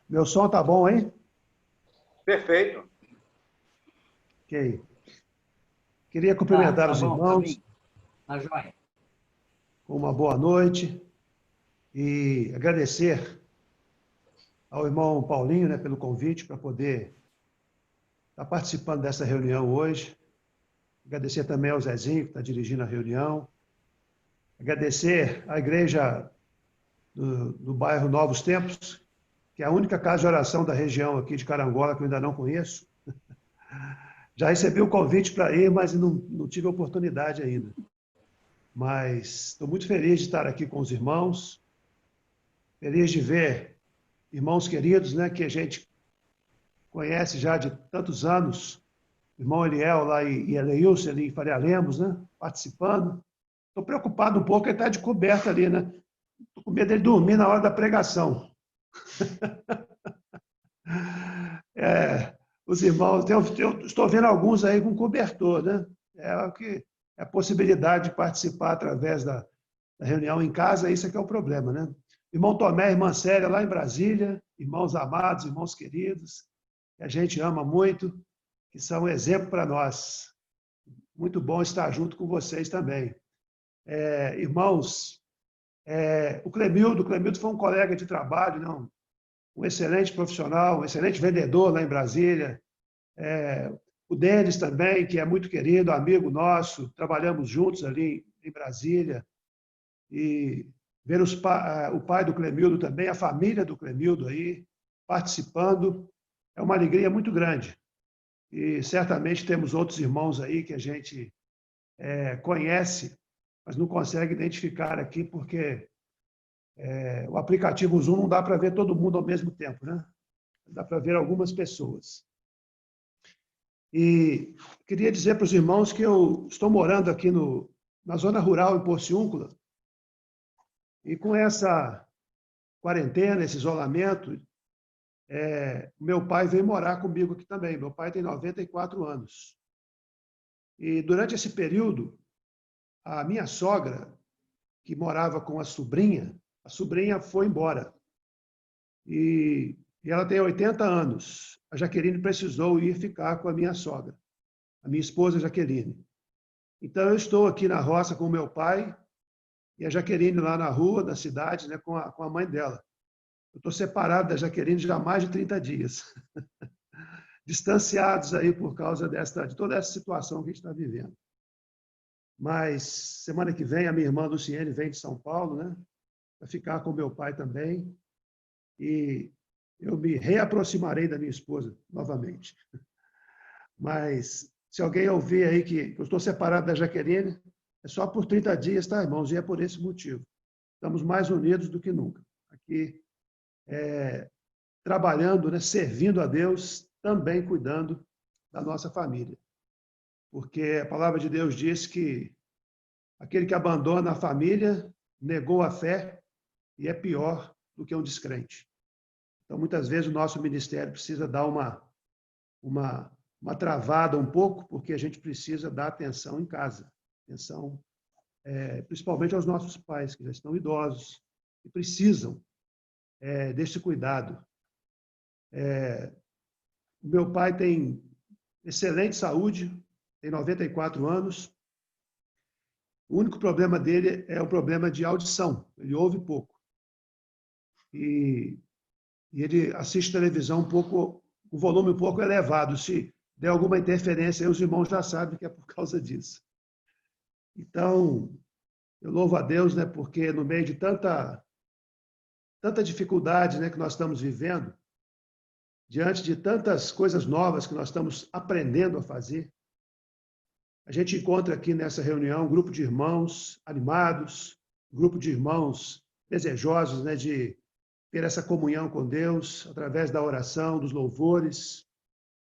Meu som tá bom, hein? Perfeito. Ok. Queria Tá, cumprimentar tá os bom para irmãos mim. Tá joia. com uma boa noite e agradecer ao irmão Paulinho, né, pelo convite para poder estar participando dessa reunião hoje. Agradecer também ao Zezinho, que está dirigindo a reunião. Agradecer à igreja do bairro Novos Tempos, que é a única casa de oração da região aqui de Carangola que eu ainda não conheço. Já recebi o convite para ir, mas não tive oportunidade ainda. Mas estou muito feliz de estar aqui com os irmãos, feliz de ver irmãos queridos, né, que a gente conhece já de tantos anos, irmão Eliel lá e Eleilson ali em Faria Lemos, né, participando. Estou preocupado um pouco, ele está de coberta ali, né? Estou com medo dele dormir na hora da pregação. Os irmãos, eu estou vendo alguns aí com cobertor, né? É a possibilidade de participar através da reunião em casa, isso é que é o problema, né? Irmão Tomé, irmã Célia, lá em Brasília, irmãos amados, irmãos queridos, que a gente ama muito, que são um exemplo para nós. Muito bom estar junto com vocês também. Irmãos, o Clemildo foi um colega de trabalho, não? Um excelente profissional, um excelente vendedor lá em Brasília. O Denis também, que é muito querido, amigo nosso, trabalhamos juntos ali em Brasília. E ver o pai do Clemildo também, a família do Clemildo aí, participando, é uma alegria muito grande. E certamente temos outros irmãos aí que a gente conhece, mas não consegue identificar aqui, porque o aplicativo Zoom não dá para ver todo mundo ao mesmo tempo, né? Dá para ver algumas pessoas. E queria dizer para os irmãos que eu estou morando aqui na zona rural, em Porciúncula, e com essa quarentena, esse isolamento, meu pai veio morar comigo aqui também. Meu pai tem 94 anos. E durante esse período, a minha sogra, que morava com a sobrinha foi embora. E ela tem 80 anos. A Jaqueline precisou ir ficar com a minha sogra, a minha esposa Jaqueline. Então, eu estou aqui na roça com o meu pai e a Jaqueline lá na rua, da cidade, né, com a mãe dela. Eu estou separado da Jaqueline já há mais de 30 dias. Distanciados aí por causa de toda essa situação que a gente está vivendo. Mas semana que vem a minha irmã Luciene vem de São Paulo, né, para ficar com meu pai também. E eu me reaproximarei da minha esposa novamente. Mas se alguém ouvir aí que eu estou separado da Jaqueline, é só por 30 dias, tá, irmãos? E é por esse motivo. Estamos mais unidos do que nunca. Aqui, trabalhando, né, servindo a Deus, também cuidando da nossa família. Porque a palavra de Deus diz que aquele que abandona a família negou a fé e é pior do que um descrente. Então, muitas vezes, o nosso ministério precisa dar uma travada um pouco, porque a gente precisa dar atenção em casa. Atenção, principalmente aos nossos pais, que já estão idosos e precisam desse cuidado. O meu pai tem excelente saúde, tem 94 anos. O único problema dele é o problema de audição. Ele ouve pouco. E ele assiste televisão um pouco, o volume um pouco elevado. Se der alguma interferência, aí os irmãos já sabem que é por causa disso. Então, eu louvo a Deus, né, porque no meio de tanta dificuldade, né, que nós estamos vivendo, diante de tantas coisas novas que nós estamos aprendendo a fazer, a gente encontra aqui nessa reunião um grupo de irmãos animados, um grupo de irmãos desejosos, né, de ter essa comunhão com Deus através da oração, dos louvores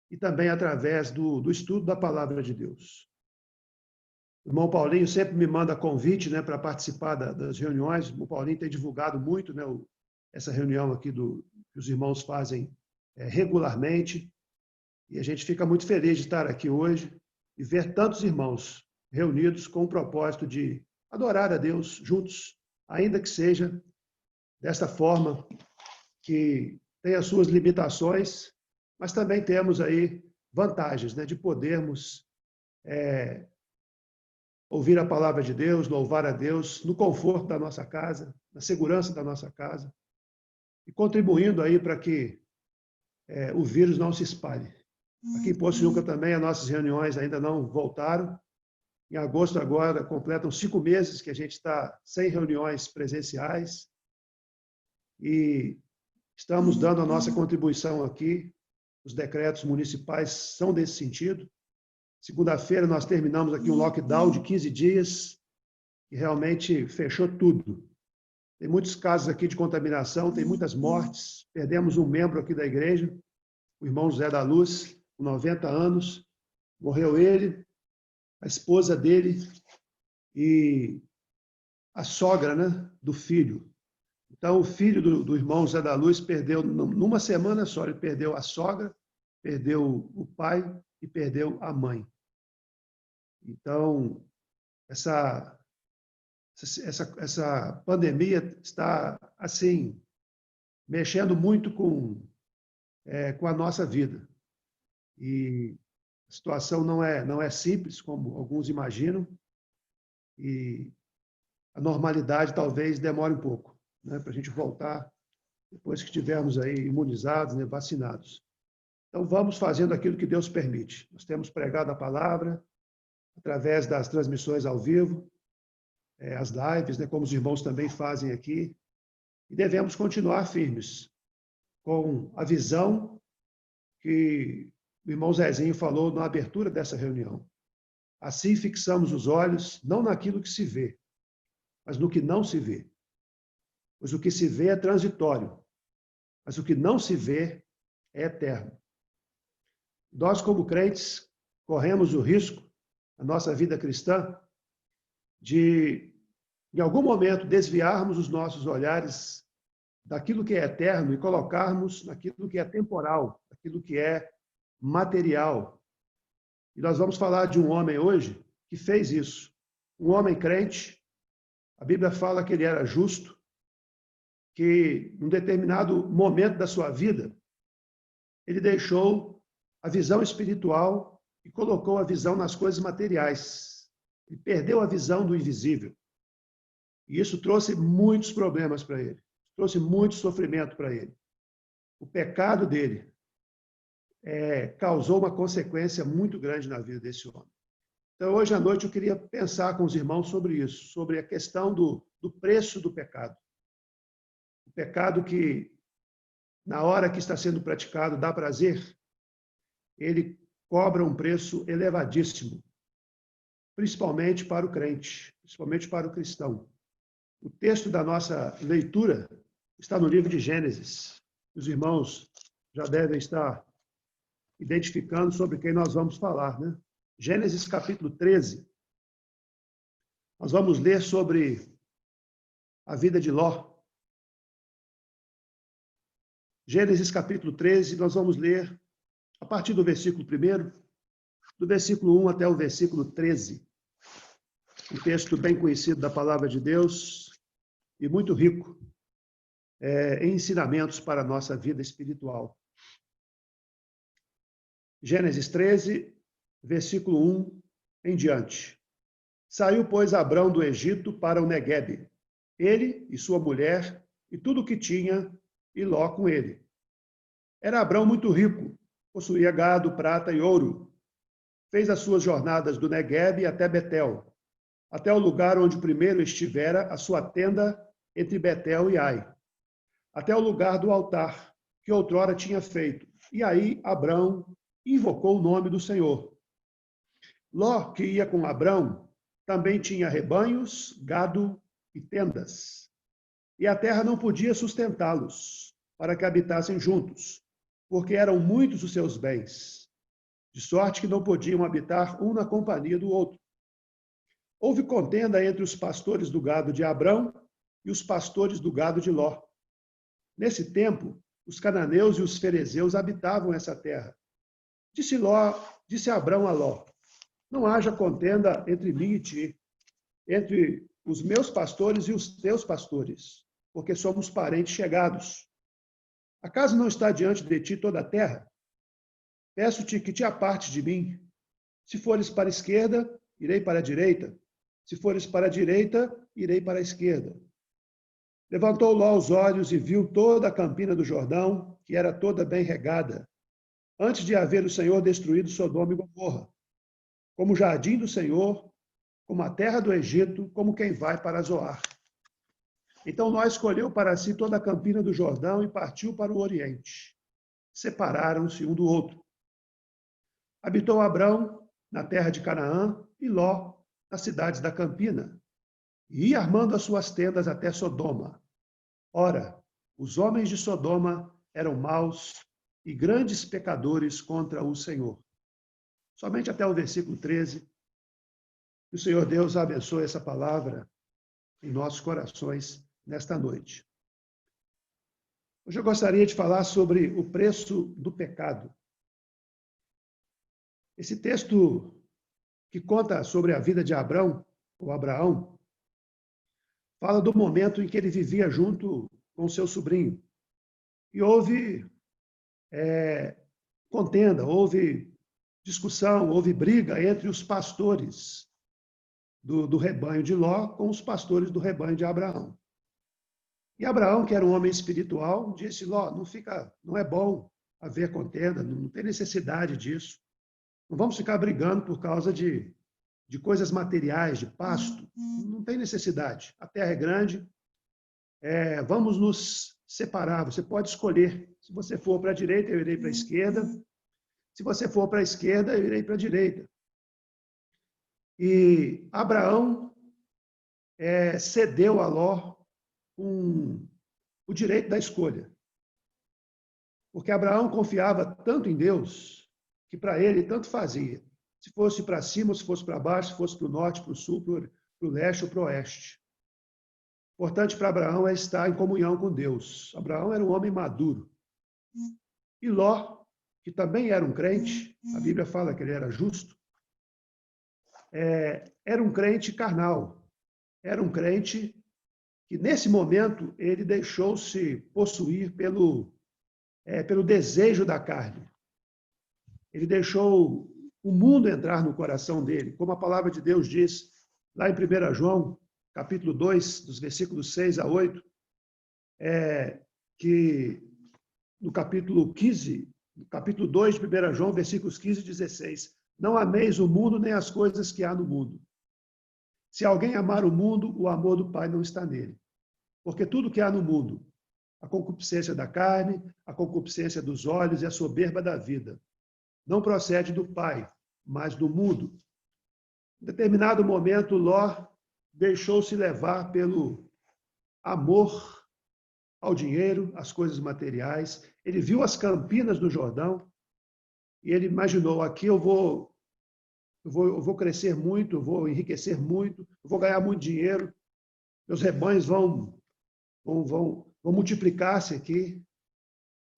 e também através do estudo da palavra de Deus. O irmão Paulinho sempre me manda convite, né, para participar das reuniões. O irmão Paulinho tem divulgado muito, né, essa reunião aqui que os irmãos fazem regularmente. E a gente fica muito feliz de estar aqui hoje e ver tantos irmãos reunidos com o propósito de adorar a Deus juntos, ainda que seja desta forma, que tem as suas limitações, mas também temos aí vantagens, né, de podermos ouvir a palavra de Deus, louvar a Deus no conforto da nossa casa, na segurança da nossa casa, e contribuindo aí para que o vírus não se espalhe. Aqui em Poço de Juca também, as nossas reuniões ainda não voltaram. Em agosto agora, completam 5 meses que a gente está sem reuniões presenciais e estamos dando a nossa contribuição aqui. Os decretos municipais são desse sentido. Segunda-feira nós terminamos aqui um lockdown de 15 dias e realmente fechou tudo. Tem muitos casos aqui de contaminação, tem muitas mortes. Perdemos um membro aqui da igreja, o irmão José da Luz, com 90 anos. Morreu ele, a esposa dele e a sogra, né, do filho. Então, o filho do irmão José da Luz perdeu, numa semana só, ele perdeu a sogra, perdeu o pai e perdeu a mãe. Então, essa pandemia está, assim, mexendo muito com a nossa vida. E a situação não é simples, como alguns imaginam, e a normalidade talvez demore um pouco, né, para a gente voltar depois que estivermos aí imunizados, né, vacinados. Então, vamos fazendo aquilo que Deus permite. Nós temos pregado a palavra através das transmissões ao vivo, as lives, né, como os irmãos também fazem aqui, e devemos continuar firmes com a visão que o irmão Zezinho falou na abertura dessa reunião. Assim fixamos os olhos, não naquilo que se vê, mas no que não se vê. Pois o que se vê é transitório, mas o que não se vê é eterno. Nós, como crentes, corremos o risco, na nossa vida cristã, de, em algum momento, desviarmos os nossos olhares daquilo que é eterno e colocarmos naquilo que é temporal, naquilo que é material. E nós vamos falar de um homem hoje que fez isso. Um homem crente, a Bíblia fala que ele era justo, que em um determinado momento da sua vida, ele deixou a visão espiritual e colocou a visão nas coisas materiais. Ele perdeu a visão do invisível. E isso trouxe muitos problemas para ele, trouxe muito sofrimento para ele. O pecado dele causou uma consequência muito grande na vida desse homem. Então, hoje à noite, eu queria pensar com os irmãos sobre isso, sobre a questão do preço do pecado. O pecado que, na hora que está sendo praticado, dá prazer, ele cobra um preço elevadíssimo, principalmente para o crente, principalmente para o cristão. O texto da nossa leitura está no livro de Gênesis. Os irmãos já devem estar identificando sobre quem nós vamos falar, né? Gênesis capítulo 13. Nós vamos ler sobre a vida de Ló. Gênesis capítulo 13, nós vamos ler a partir do versículo 1, do versículo 1 até o versículo 13. Um texto bem conhecido da palavra de Deus e muito rico em ensinamentos para a nossa vida espiritual. Gênesis 13, versículo 1 em diante. Saiu, pois, Abrão do Egito para o Neguebe, ele e sua mulher e tudo o que tinha, e Ló com ele. Era Abrão muito rico, possuía gado, prata e ouro. Fez as suas jornadas do Neguebe até Betel, até o lugar onde primeiro estivera a sua tenda entre Betel e Ai, até o lugar do altar que outrora tinha feito. E aí Abrão invocou o nome do Senhor. Ló, que ia com Abrão, também tinha rebanhos, gado e tendas. E a terra não podia sustentá-los, para que habitassem juntos, porque eram muitos os seus bens, de sorte que não podiam habitar um na companhia do outro. Houve contenda entre os pastores do gado de Abrão e os pastores do gado de Ló. Nesse tempo, os cananeus e os ferezeus habitavam essa terra. Disse Abrão a Ló: não haja contenda entre mim e ti, entre os meus pastores e os teus pastores, porque somos parentes chegados. Acaso não está diante de ti toda a terra? Peço-te que te apartes de mim. Se fores para a esquerda, irei para a direita. Se fores para a direita, irei para a esquerda. Levantou Ló os olhos e viu toda a campina do Jordão, que era toda bem regada, antes de haver o Senhor destruído Sodoma e Gomorra, como o jardim do Senhor, como a terra do Egito, como quem vai para Zoar. Então Ló escolheu para si toda a campina do Jordão e partiu para o oriente. Separaram-se um do outro. Habitou Abrão na terra de Canaã e Ló nas cidades da campina, e ia armando as suas tendas até Sodoma. Ora, os homens de Sodoma eram maus e grandes pecadores contra o Senhor. Somente até o versículo 13. Que o Senhor Deus abençoe essa palavra em nossos corações nesta noite. Hoje eu gostaria de falar sobre o preço do pecado. Esse texto que conta sobre a vida de Abrão, ou Abraão, fala do momento em que ele vivia junto com seu sobrinho. E houve contenda, houve discussão, houve briga entre os pastores do rebanho de Ló com os pastores do rebanho de Abraão. E Abraão, que era um homem espiritual, disse: Ló, não é bom haver contenda, não tem necessidade disso. Não vamos ficar brigando por causa de coisas materiais, de pasto. Não tem necessidade. A terra é grande, vamos nos separar. Você pode escolher. Se você for para a direita, eu irei para a esquerda. Se você for para a esquerda, eu irei para a direita. E Abraão cedeu a Ló o direito da escolha. Porque Abraão confiava tanto em Deus que para ele tanto fazia. Se fosse para cima, ou se fosse para baixo, se fosse para o norte, para o sul, para o leste ou para o oeste. O importante para Abraão é estar em comunhão com Deus. Abraão era um homem maduro. E Ló, que também era um crente, a Bíblia fala que ele era justo, era um crente carnal. Era um crente que, nesse momento, ele deixou-se possuir pelo desejo da carne. Ele deixou o mundo entrar no coração dele, como a palavra de Deus diz lá em 1 João, capítulo 2, dos versículos 6 a 8, que no capítulo 15, capítulo 2 de 1 João, versículos 15 e 16, não ameis o mundo nem as coisas que há no mundo. Se alguém amar o mundo, o amor do Pai não está nele. Porque tudo que há no mundo, a concupiscência da carne, a concupiscência dos olhos e a soberba da vida, não procede do Pai, mas do mundo. Em determinado momento, Ló deixou-se levar pelo amor ao dinheiro, às coisas materiais. Ele viu as campinas do Jordão e ele imaginou: aqui eu vou crescer muito, eu vou enriquecer muito, eu vou ganhar muito dinheiro, meus rebanhos vão multiplicar-se aqui.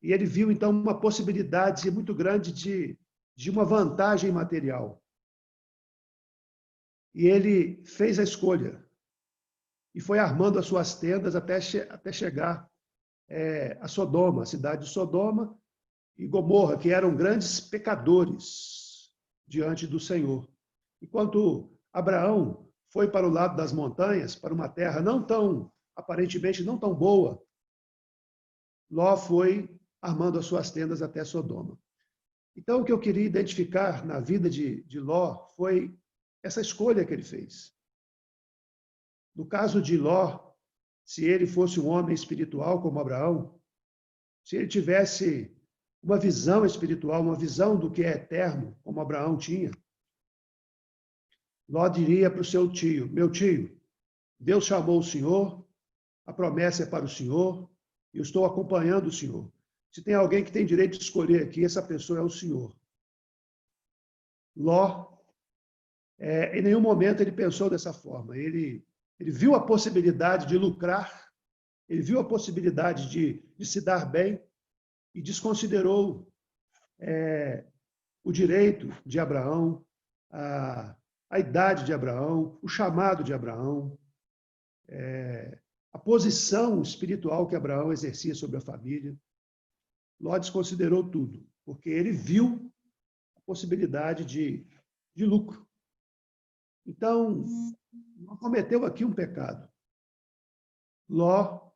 E ele viu, então, uma possibilidade muito grande de uma vantagem material. E ele fez a escolha e foi armando as suas tendas até chegar a Sodoma, a cidade de Sodoma e Gomorra, que eram grandes pecadores diante do Senhor. Enquanto Abraão foi para o lado das montanhas, para uma terra aparentemente não tão boa, Ló foi armando as suas tendas até Sodoma. Então, o que eu queria identificar na vida de Ló foi essa escolha que ele fez. No caso de Ló, se ele fosse um homem espiritual como Abraão, se ele tivesse uma visão espiritual, uma visão do que é eterno, como Abraão tinha, Ló diria para o seu tio: meu tio, Deus chamou o senhor, a promessa é para o senhor, e eu estou acompanhando o senhor. Se tem alguém que tem direito de escolher aqui, essa pessoa é o senhor. Ló, em nenhum momento ele pensou dessa forma. Ele viu a possibilidade de lucrar, ele viu a possibilidade de se dar bem e desconsiderou o direito de Abraão, a idade de Abraão, o chamado de Abraão, a posição espiritual que Abraão exercia sobre a família. Ló desconsiderou tudo, porque ele viu a possibilidade de lucro. Então, Ló cometeu aqui um pecado. Ló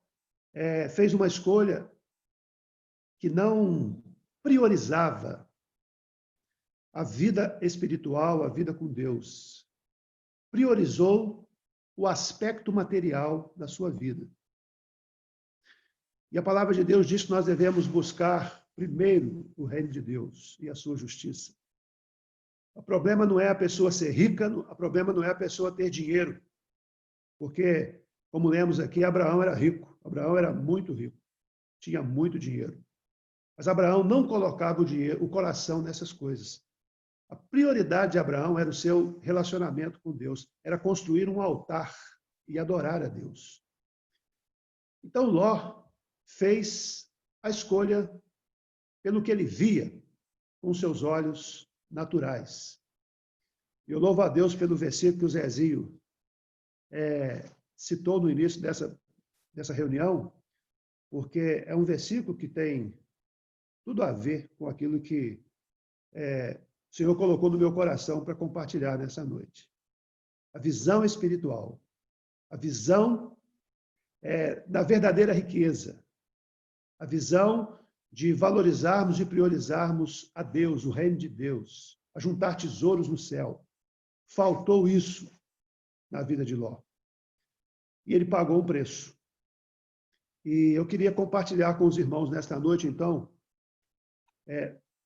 fez uma escolha que não priorizava a vida espiritual, a vida com Deus. Priorizou o aspecto material da sua vida. E a palavra de Deus diz que nós devemos buscar primeiro o reino de Deus e a sua justiça. O problema não é a pessoa ser rica, o problema não é a pessoa ter dinheiro. Porque, como lemos aqui, Abraão era rico. Abraão era muito rico. Tinha muito dinheiro. Mas Abraão não colocava o coração nessas coisas. A prioridade de Abraão era o seu relacionamento com Deus. Era construir um altar e adorar a Deus. Então, Ló fez a escolha pelo que ele via com seus olhos naturais. Eu louvo a Deus pelo versículo que o Zezinho citou no início dessa reunião, porque é um versículo que tem tudo a ver com aquilo que o Senhor colocou no meu coração para compartilhar nessa noite. A visão espiritual, a visão da verdadeira riqueza, a visão de valorizarmos e priorizarmos a Deus, o reino de Deus, a juntar tesouros no céu. Faltou isso na vida de Ló. E ele pagou um preço. E eu queria compartilhar com os irmãos nesta noite, então,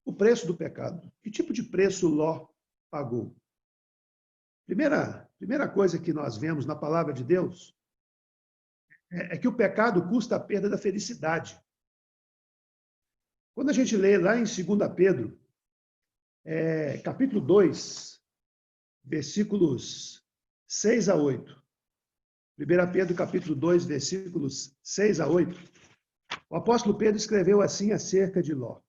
o preço do pecado. Que tipo de preço Ló pagou? Primeira coisa que nós vemos na palavra de Deus é que o pecado custa a perda da felicidade. Quando a gente lê lá em 2 Pedro, capítulo 2, versículos 6 a 8. 1 Pedro, capítulo 2, versículos 6 a 8. O apóstolo Pedro escreveu assim acerca de Ló.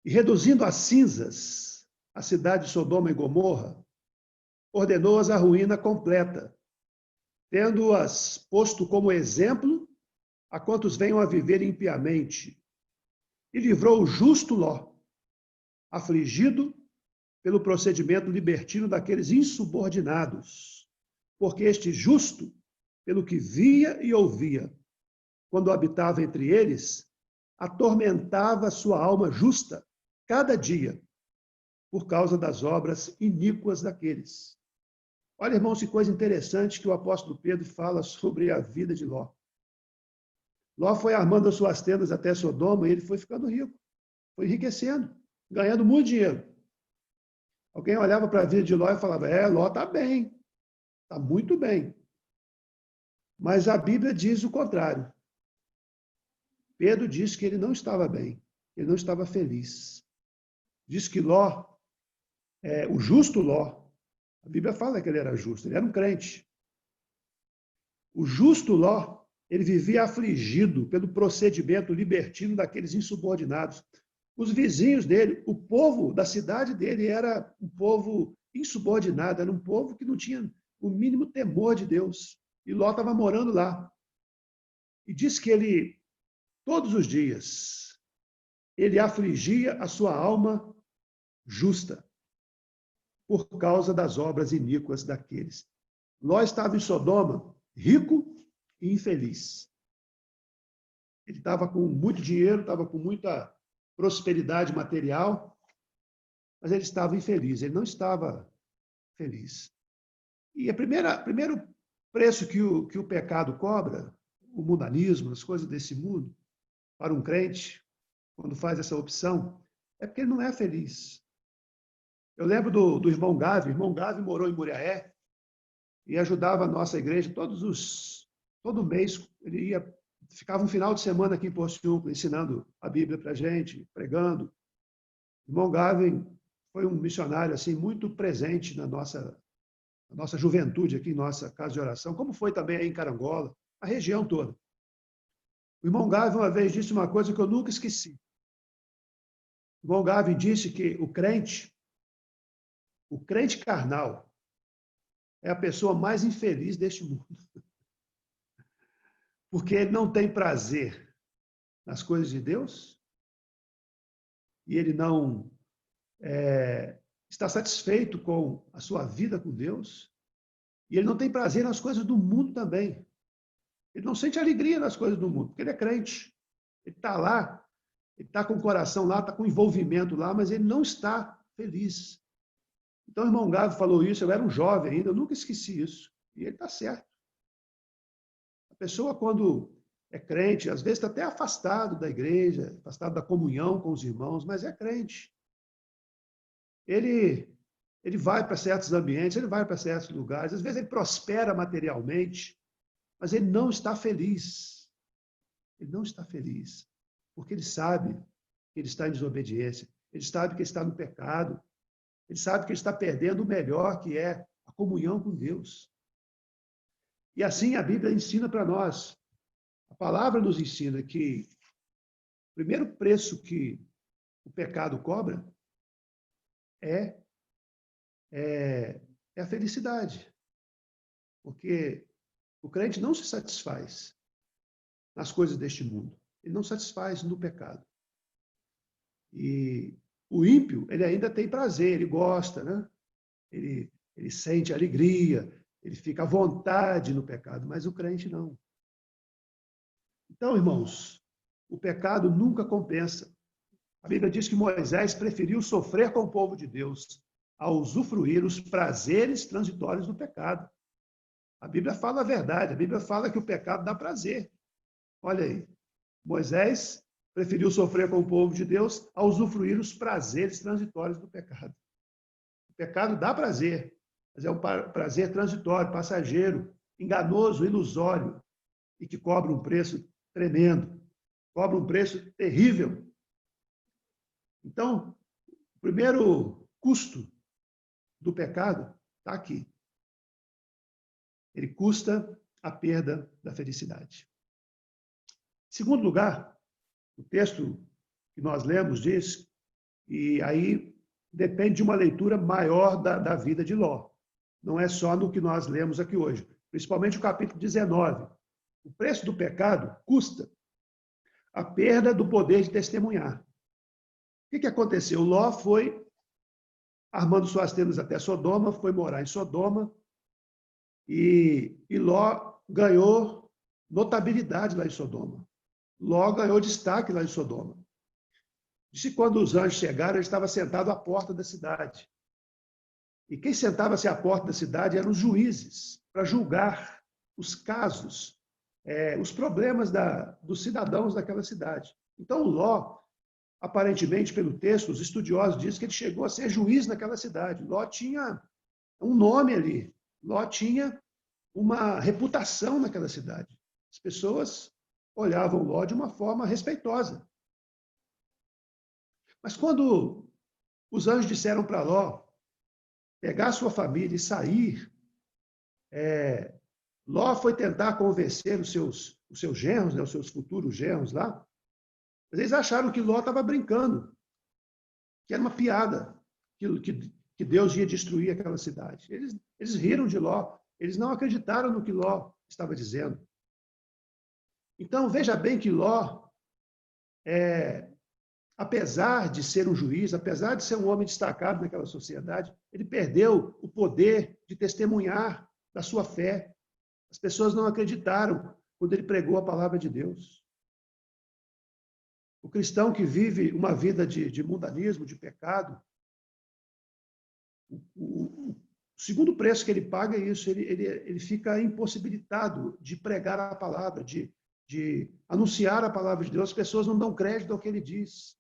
E reduzindo a cinzas a cidade de Sodoma e Gomorra, ordenou-as à ruína completa, tendo-as posto como exemplo a quantos venham a viver impiamente. E livrou o justo Ló, afligido pelo procedimento libertino daqueles insubordinados, porque este justo, pelo que via e ouvia, quando habitava entre eles, atormentava sua alma justa cada dia, por causa das obras iníquas daqueles. Olha, irmãos, que coisa interessante que o apóstolo Pedro fala sobre a vida de Ló. Ló foi armando as suas tendas até Sodoma e ele foi ficando rico, foi enriquecendo, ganhando muito dinheiro. Alguém olhava para a vida de Ló e falava, Ló está bem, está muito bem. Mas a Bíblia diz o contrário. Pedro diz que ele não estava bem, ele não estava feliz. Diz que Ló, o justo Ló, a Bíblia fala que ele era justo, ele era um crente. O justo Ló, ele vivia afligido pelo procedimento libertino daqueles insubordinados. Os vizinhos dele, o povo da cidade dele era um povo insubordinado, era um povo que não tinha o mínimo temor de Deus. E Ló estava morando lá. E diz que ele, todos os dias, ele afligia a sua alma justa por causa das obras iníquas daqueles. Ló estava em Sodoma, rico e infeliz. Ele estava com muito dinheiro, estava com muita prosperidade material, mas ele estava infeliz, ele não estava feliz. E o primeiro preço que o pecado cobra, o mundanismo, as coisas desse mundo, para um crente, quando faz essa opção, é porque ele não é feliz. Eu lembro do irmão Gavi. O irmão Gavi morou em Muriaé e ajudava a nossa igreja todo mês. Ele ficava um final de semana aqui em Porciúncula ensinando a Bíblia para a gente, pregando. O irmão Gavi foi um missionário assim muito presente na nossa juventude aqui, em nossa casa de oração, como foi também aí em Carangola, a região toda. O irmão Gavi uma vez disse uma coisa que eu nunca esqueci. O irmão Gavi disse que o crente carnal é a pessoa mais infeliz deste mundo. Porque ele não tem prazer nas coisas de Deus, e ele não está satisfeito com a sua vida com Deus, e ele não tem prazer nas coisas do mundo também. Ele não sente alegria nas coisas do mundo, porque ele é crente. Ele está lá, ele está com o coração lá, está com envolvimento lá, mas ele não está feliz. Então, o irmão Gávea falou isso, eu era um jovem ainda, eu nunca esqueci isso. E ele está certo. A pessoa, quando é crente, às vezes está até afastado da igreja, afastado da comunhão com os irmãos, mas é crente. Ele vai para certos ambientes, ele vai para certos lugares, às vezes ele prospera materialmente, mas ele não está feliz. Ele não está feliz, porque ele sabe que ele está em desobediência, ele sabe que ele está no pecado, ele sabe que ele está perdendo o melhor, que é a comunhão com Deus. E assim a Bíblia ensina para nós, a palavra nos ensina que o primeiro preço que o pecado cobra é a felicidade. Porque o crente não se satisfaz nas coisas deste mundo. Ele não se satisfaz no pecado. E o ímpio, ele ainda tem prazer, ele gosta, né? Ele sente alegria, ele fica à vontade no pecado, mas o crente não. Então, irmãos, o pecado nunca compensa. A Bíblia diz que Moisés preferiu sofrer com o povo de Deus a usufruir os prazeres transitórios do pecado. A Bíblia fala a verdade, a Bíblia fala que o pecado dá prazer. Olha aí, Moisés preferiu sofrer com o povo de Deus a usufruir os prazeres transitórios do pecado. O pecado dá prazer, mas é um prazer transitório, passageiro, enganoso, ilusório, e que cobra um preço tremendo, cobra um preço terrível. Então, o primeiro custo do pecado está aqui. Ele custa a perda da felicidade. Em segundo lugar, o texto que nós lemos diz, e aí depende de uma leitura maior da vida de Ló. Não é só no que nós lemos aqui hoje. Principalmente o capítulo 19. O preço do pecado custa a perda do poder de testemunhar. O que aconteceu? Ló foi armando suas tendas até Sodoma, foi morar em Sodoma, e Ló ganhou notabilidade lá em Sodoma. Ló ganhou destaque lá em Sodoma. Diz que quando os anjos chegaram, ele estava sentado à porta da cidade. E quem sentava-se à porta da cidade eram os juízes, para julgar os casos, os problemas dos cidadãos daquela cidade. Então, Ló, aparentemente, pelo texto, os estudiosos dizem que ele chegou a ser juiz naquela cidade. Ló tinha um nome ali. Ló tinha uma reputação naquela cidade. As pessoas olhavam Ló de uma forma respeitosa. Mas quando os anjos disseram para Ló pegar sua família e sair, Ló foi tentar convencer os seus genros, né, os seus futuros genros lá, mas eles acharam que Ló estava brincando, que era uma piada, que Deus ia destruir aquela cidade. Eles riram de Ló, eles não acreditaram no que Ló estava dizendo. Então, veja bem que Ló, apesar de ser um juiz, apesar de ser um homem destacado naquela sociedade, ele perdeu o poder de testemunhar da sua fé. As pessoas não acreditaram quando ele pregou a palavra de Deus. O cristão que vive uma vida de mundanismo, de pecado, o segundo preço que ele paga é isso, ele fica impossibilitado de pregar a palavra, de anunciar a palavra de Deus. As pessoas não dão crédito ao que ele diz.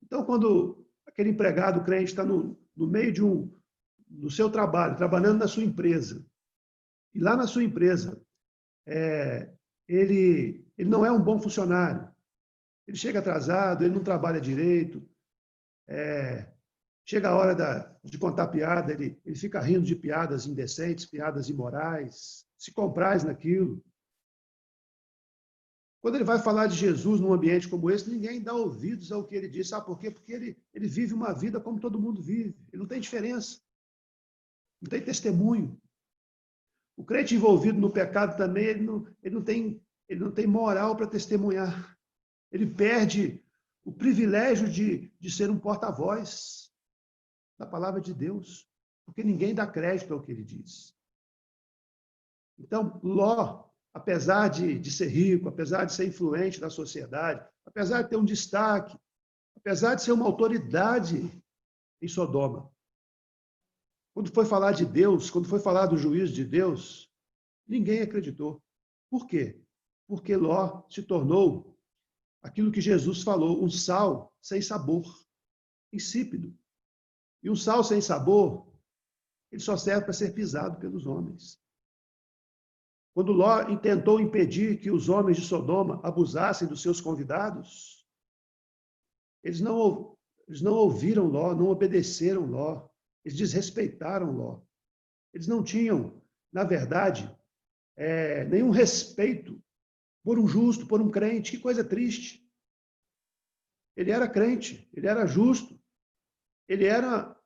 Então, quando aquele empregado crente está no meio do seu trabalho, trabalhando na sua empresa, e lá na sua empresa, ele não é um bom funcionário, ele chega atrasado, ele não trabalha direito, chega a hora de contar piada, ele fica rindo de piadas indecentes, piadas imorais, se compraz naquilo. Quando ele vai falar de Jesus num ambiente como esse, ninguém dá ouvidos ao que ele diz. Sabe por quê? Porque ele vive uma vida como todo mundo vive. Ele não tem diferença. Não tem testemunho. O crente envolvido no pecado também, ele não tem ele não tem moral para testemunhar. Ele perde o privilégio de ser um porta-voz da palavra de Deus, porque ninguém dá crédito ao que ele diz. Então, Ló, apesar de ser rico, apesar de ser influente na sociedade, apesar de ter um destaque, apesar de ser uma autoridade em Sodoma, quando foi falar de Deus, quando foi falar do juízo de Deus, ninguém acreditou. Por quê? Porque Ló se tornou aquilo que Jesus falou, um sal sem sabor, insípido. E um sal sem sabor, ele só serve para ser pisado pelos homens. Quando Ló tentou impedir que os homens de Sodoma abusassem dos seus convidados, eles não ouviram Ló, não obedeceram Ló, eles desrespeitaram Ló. Eles não tinham, na verdade, nenhum respeito por um justo, por um crente. Que coisa triste. Ele era crente, ele era justo, ele era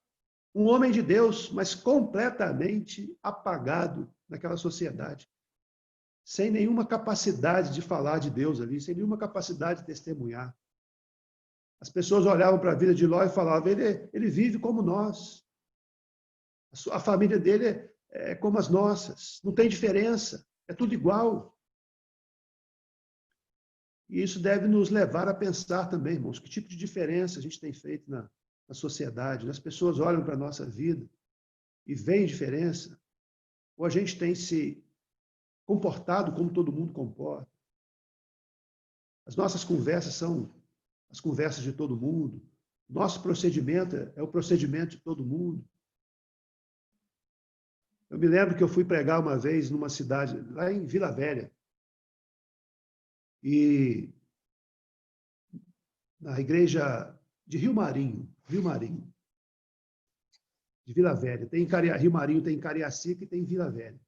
um homem de Deus, mas completamente apagado naquela sociedade, sem nenhuma capacidade de falar de Deus ali, sem nenhuma capacidade de testemunhar. As pessoas olhavam para a vida de Ló e falavam, ele vive como nós. A família dele é como as nossas, não tem diferença, é tudo igual. E isso deve nos levar a pensar também, irmãos, que tipo de diferença a gente tem feito na sociedade. As pessoas olham para a nossa vida e veem diferença, ou a gente tem se comportado como todo mundo comporta. As nossas conversas são as conversas de todo mundo. Nosso procedimento é o procedimento de todo mundo. Eu me lembro que eu fui pregar uma vez numa cidade, lá em Vila Velha, e na igreja de Rio Marinho, de Vila Velha. Tem Rio Marinho, tem Cariacica e tem Vila Velha.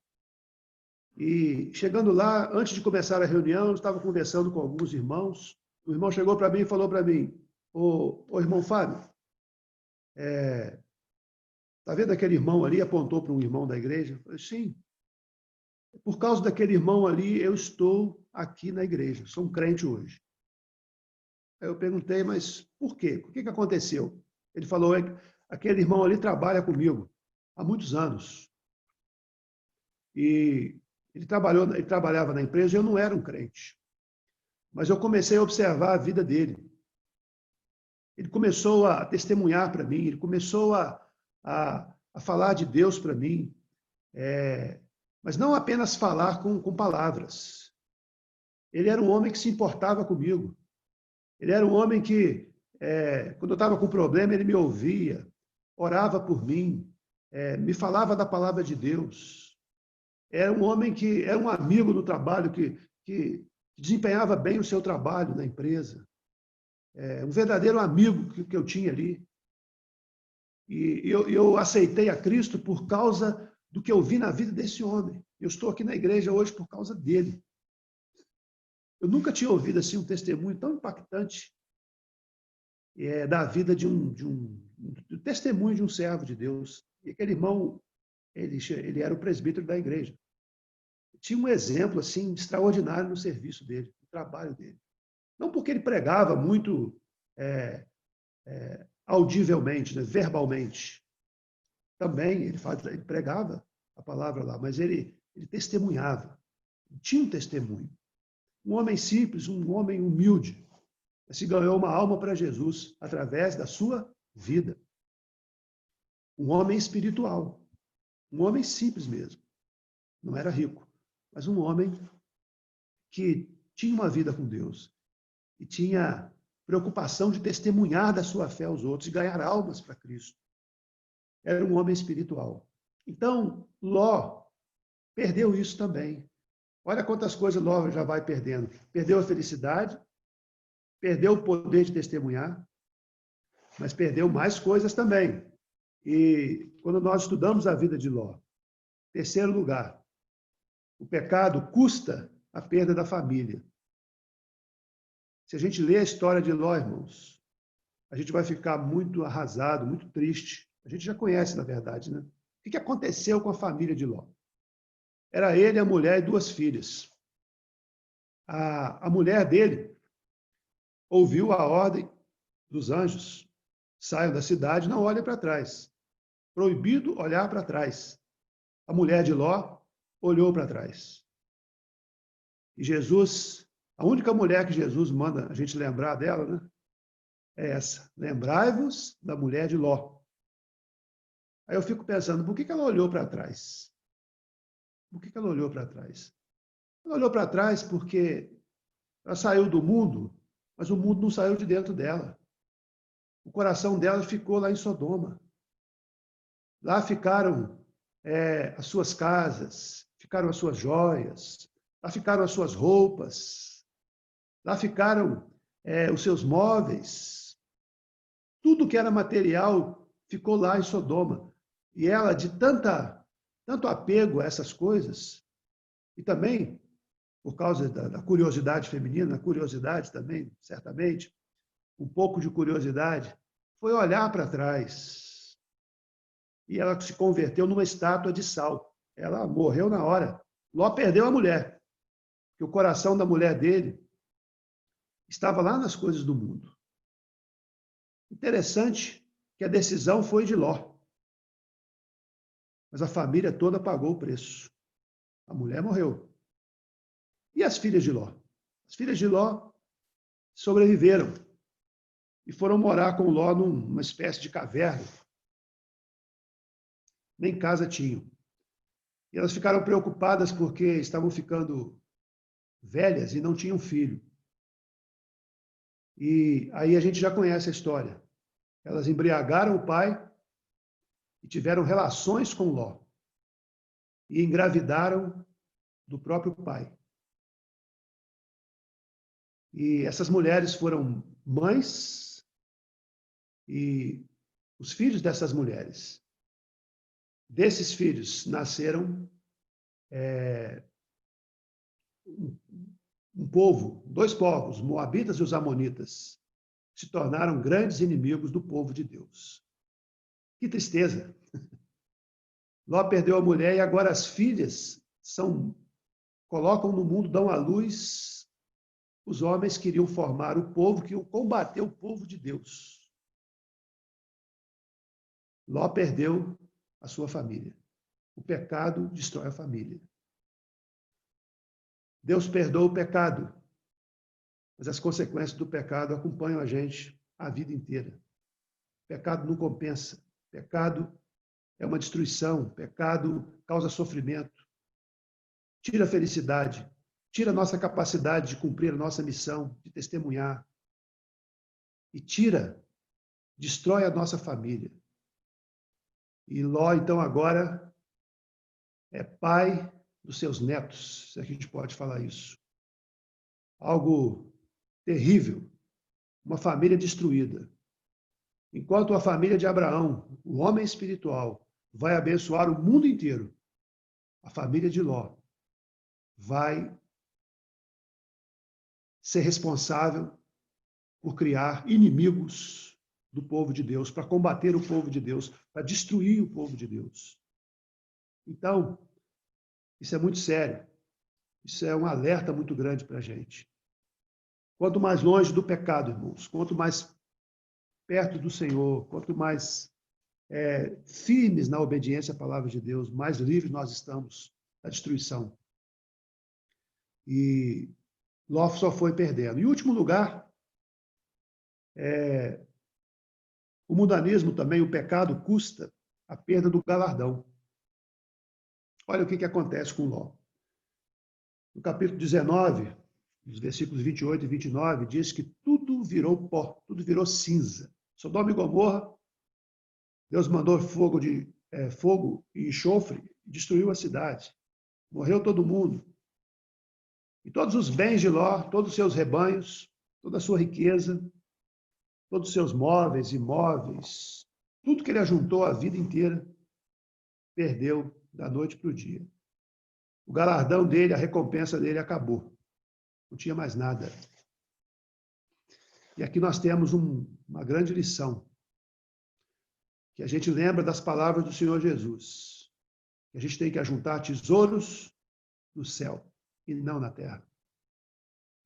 E chegando lá, antes de começar a reunião, eu estava conversando com alguns irmãos. O irmão chegou para mim e falou para mim, ô irmão Fábio, está vendo aquele irmão ali? Apontou para um irmão da igreja. Eu falei, sim. Por causa daquele irmão ali, eu estou aqui na igreja. Sou um crente hoje. Aí eu perguntei, mas por quê? O que aconteceu? Ele falou, aquele irmão ali trabalha comigo há muitos anos. E ele trabalhava na empresa e eu não era um crente. Mas eu comecei a observar a vida dele. Ele começou a testemunhar para mim, ele começou a falar de Deus para mim, mas não apenas falar com palavras. Ele era um homem que se importava comigo. Ele era um homem que, quando eu estava com problema, ele me ouvia, orava por mim, me falava da palavra de Deus. Era um homem que era um amigo no trabalho, que desempenhava bem o seu trabalho na empresa. Um verdadeiro amigo que eu tinha ali. E eu aceitei a Cristo por causa do que eu vi na vida desse homem. Eu estou aqui na igreja hoje por causa dele. Eu nunca tinha ouvido assim um testemunho tão impactante da vida de um testemunho de um servo de Deus. E aquele irmão, ele era o presbítero da igreja. Tinha um exemplo assim extraordinário no serviço dele, no trabalho dele. Não porque ele pregava muito audivelmente, né, verbalmente. Também ele pregava a palavra lá, mas ele testemunhava. Tinha um testemunho. Um homem simples, um homem humilde, se ganhou uma alma para Jesus através da sua vida. Um homem espiritual. Um homem simples mesmo. Não era rico, mas um homem que tinha uma vida com Deus e tinha preocupação de testemunhar da sua fé aos outros e ganhar almas para Cristo. Era um homem espiritual. Então, Ló perdeu isso também. Olha quantas coisas Ló já vai perdendo. Perdeu a felicidade, perdeu o poder de testemunhar, mas perdeu mais coisas também. E quando nós estudamos a vida de Ló, terceiro lugar, o pecado custa a perda da família. Se a gente lê a história de Ló, irmãos, a gente vai ficar muito arrasado, muito triste. A gente já conhece, na verdade, né? O que aconteceu com a família de Ló? Era ele, a mulher e duas filhas. a mulher dele ouviu a ordem dos anjos: saiam da cidade, não olhem para trás. Proibido olhar para trás. A mulher de Ló olhou para trás. E Jesus, a única mulher que Jesus manda a gente lembrar dela, né? É essa: lembrai-vos da mulher de Ló. Aí eu fico pensando, por que ela olhou para trás? Por que ela olhou para trás? Ela olhou para trás porque ela saiu do mundo, mas o mundo não saiu de dentro dela. O coração dela ficou lá em Sodoma. Lá ficaram as suas casas, ficaram as suas joias, lá ficaram as suas roupas, lá ficaram os seus móveis. Tudo que era material ficou lá em Sodoma. E ela, de tanto apego a essas coisas, e também por causa da curiosidade feminina, curiosidade também, certamente, um pouco de curiosidade, foi olhar para trás. E ela se converteu numa estátua de sal. Ela morreu na hora. Ló perdeu a mulher, porque o coração da mulher dele estava lá nas coisas do mundo. Interessante que a decisão foi de Ló, mas a família toda pagou o preço. A mulher morreu. E as filhas de Ló? As filhas de Ló sobreviveram e foram morar com Ló numa espécie de caverna. Nem casa tinham. E elas ficaram preocupadas porque estavam ficando velhas e não tinham filho. E aí a gente já conhece a história. Elas embriagaram o pai e tiveram relações com Ló. E engravidaram do próprio pai. E essas mulheres foram mães e os filhos dessas mulheres. Desses filhos nasceram um povo, dois povos, os moabitas e os amonitas, se tornaram grandes inimigos do povo de Deus. Que tristeza! Ló perdeu a mulher e agora as filhas colocam no mundo, dão à luz. Os homens queriam formar o povo, que iam combater o povo de Deus. Ló perdeu a sua família. O pecado destrói a família. Deus perdoa o pecado, mas as consequências do pecado acompanham a gente a vida inteira. Pecado não compensa. Pecado é uma destruição. Pecado causa sofrimento. Tira a felicidade. Tira a nossa capacidade de cumprir a nossa missão, de testemunhar. E destrói a nossa família. E Ló, então, agora é pai dos seus netos, se a gente pode falar isso. Algo terrível. Uma família destruída. Enquanto a família de Abraão, o homem espiritual, vai abençoar o mundo inteiro, a família de Ló vai ser responsável por criar inimigos do povo de Deus, para combater o povo de Deus, para destruir o povo de Deus. Então, isso é muito sério. Isso é um alerta muito grande para a gente. Quanto mais longe do pecado, irmãos, quanto mais perto do Senhor, quanto mais firmes na obediência à palavra de Deus, mais livres nós estamos da destruição. E Ló só foi perdendo. Em último lugar, o mundanismo também, o pecado, custa a perda do galardão. Olha o que acontece com Ló. No capítulo 19, nos versículos 28 e 29, diz que tudo virou pó, tudo virou cinza. Sodoma e Gomorra, Deus mandou fogo e enxofre e destruiu a cidade. Morreu todo mundo. E todos os bens de Ló, todos os seus rebanhos, toda a sua riqueza, todos os seus móveis, imóveis, tudo que ele ajuntou a vida inteira, perdeu da noite para o dia. O galardão dele, a recompensa dele acabou. Não tinha mais nada. E aqui nós temos uma grande lição, que a gente lembra das palavras do Senhor Jesus, que a gente tem que ajuntar tesouros no céu e não na terra.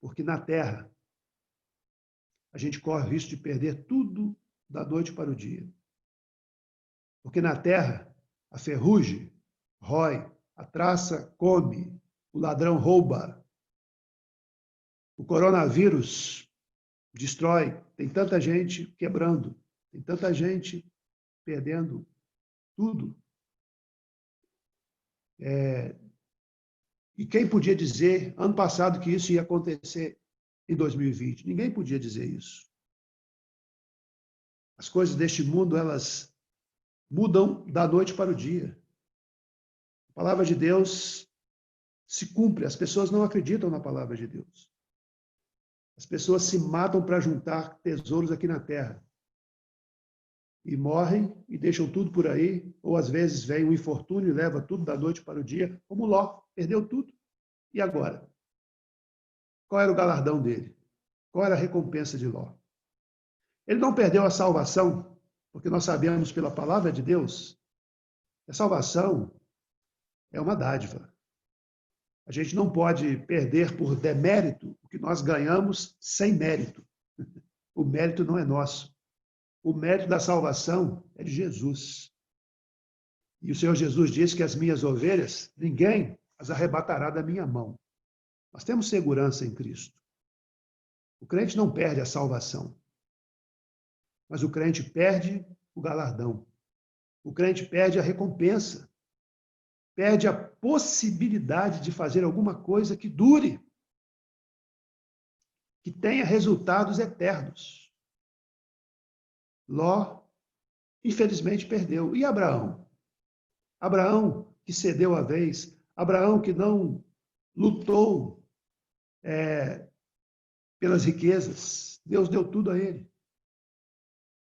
Porque na terra, a gente corre o risco de perder tudo da noite para o dia. Porque na terra, a ferrugem rói, a traça come, o ladrão rouba. O coronavírus destrói, tem tanta gente quebrando, tem tanta gente perdendo tudo. E quem podia dizer, ano passado, que isso ia acontecer em 2020? Ninguém podia dizer isso. As coisas deste mundo, elas mudam da noite para o dia. A palavra de Deus se cumpre, as pessoas não acreditam na palavra de Deus. As pessoas se matam para juntar tesouros aqui na terra. E morrem e deixam tudo por aí, ou às vezes vem um infortúnio e leva tudo da noite para o dia, como Ló, perdeu tudo. E agora? Qual era o galardão dele? Qual era a recompensa de Ló? Ele não perdeu a salvação, porque nós sabemos pela palavra de Deus, que a salvação é uma dádiva. A gente não pode perder por demérito o que nós ganhamos sem mérito. O mérito não é nosso. O mérito da salvação é de Jesus. E o Senhor Jesus disse que as minhas ovelhas, ninguém as arrebatará da minha mão. Nós temos segurança em Cristo. O crente não perde a salvação, mas o crente perde o galardão. O crente perde a recompensa, perde a possibilidade de fazer alguma coisa que dure, que tenha resultados eternos. Ló, infelizmente, perdeu. E Abraão? Abraão que cedeu a vez, Abraão que não lutou pelas riquezas, Deus deu tudo a ele.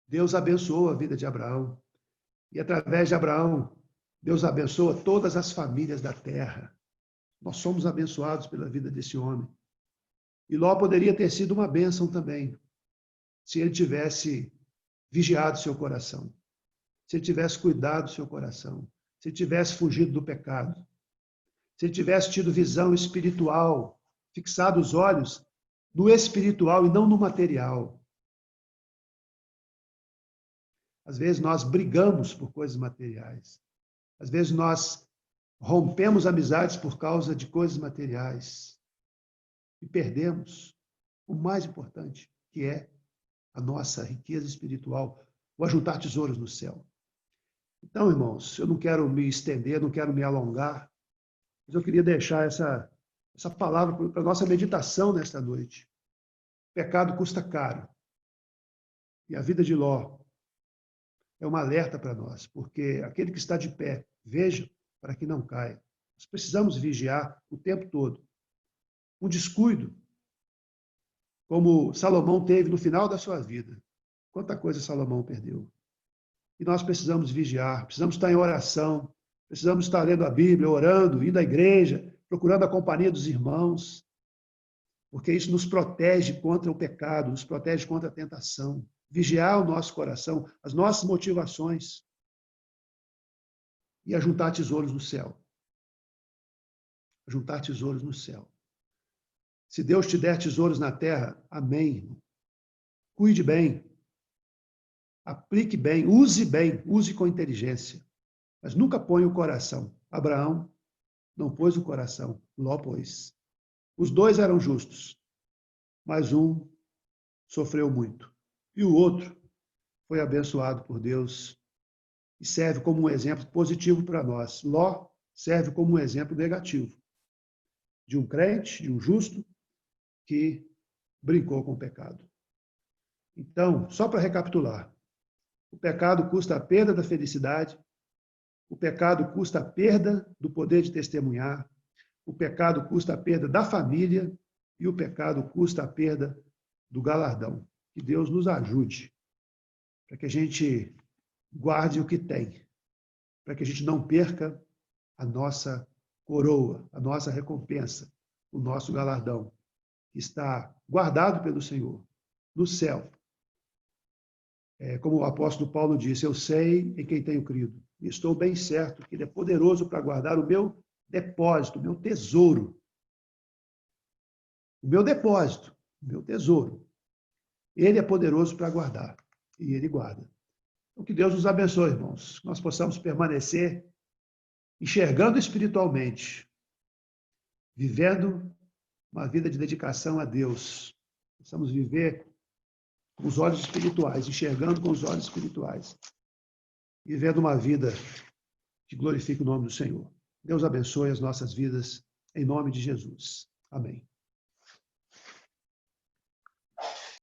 Deus abençoou a vida de Abraão. E através de Abraão, Deus abençoa todas as famílias da terra. Nós somos abençoados pela vida desse homem. E Ló poderia ter sido uma bênção também, se ele tivesse vigiado seu coração, se ele tivesse cuidado do seu coração, se ele tivesse fugido do pecado, se ele tivesse tido visão espiritual, fixado os olhos no espiritual e não no material. Às vezes nós brigamos por coisas materiais. Às vezes nós rompemos amizades por causa de coisas materiais. E perdemos o mais importante, que é a nossa riqueza espiritual, o ajuntar tesouros no céu. Então, irmãos, eu não quero me estender, não quero me alongar, mas eu queria deixar essa palavra para a nossa meditação nesta noite. O pecado custa caro. E a vida de Ló é um alerta para nós, porque aquele que está de pé, veja para que não caia. Nós precisamos vigiar o tempo todo. Um descuido, como Salomão teve no final da sua vida. Quanta coisa Salomão perdeu. E nós precisamos vigiar, precisamos estar em oração, precisamos estar lendo a Bíblia, orando, indo à igreja, procurando a companhia dos irmãos, porque isso nos protege contra o pecado, nos protege contra a tentação. Vigiar o nosso coração, as nossas motivações e ajuntar tesouros no céu. Ajuntar tesouros no céu. Se Deus te der tesouros na terra, amém. Cuide bem, aplique bem, use com inteligência, mas nunca ponha o coração. Abraão não pôs o coração, Ló pôs. Os dois eram justos, mas um sofreu muito. E o outro foi abençoado por Deus e serve como um exemplo positivo para nós. Ló serve como um exemplo negativo de um crente, de um justo, que brincou com o pecado. Então, só para recapitular, o pecado custa a perda da felicidade, o pecado custa a perda do poder de testemunhar, o pecado custa a perda da família e o pecado custa a perda do galardão. Que Deus nos ajude para que a gente guarde o que tem, para que a gente não perca a nossa coroa, a nossa recompensa, o nosso galardão, que está guardado pelo Senhor no céu. Como o apóstolo Paulo disse, eu sei em quem tenho crido, e estou bem certo que Ele é poderoso para guardar o meu depósito, o meu tesouro o meu depósito, o meu tesouro. Ele é poderoso para guardar, e ele guarda. Então, que Deus nos abençoe, irmãos, que nós possamos permanecer enxergando espiritualmente, vivendo uma vida de dedicação a Deus. Possamos viver com os olhos espirituais, enxergando com os olhos espirituais, vivendo uma vida que glorifique o nome do Senhor. Deus abençoe as nossas vidas, em nome de Jesus. Amém.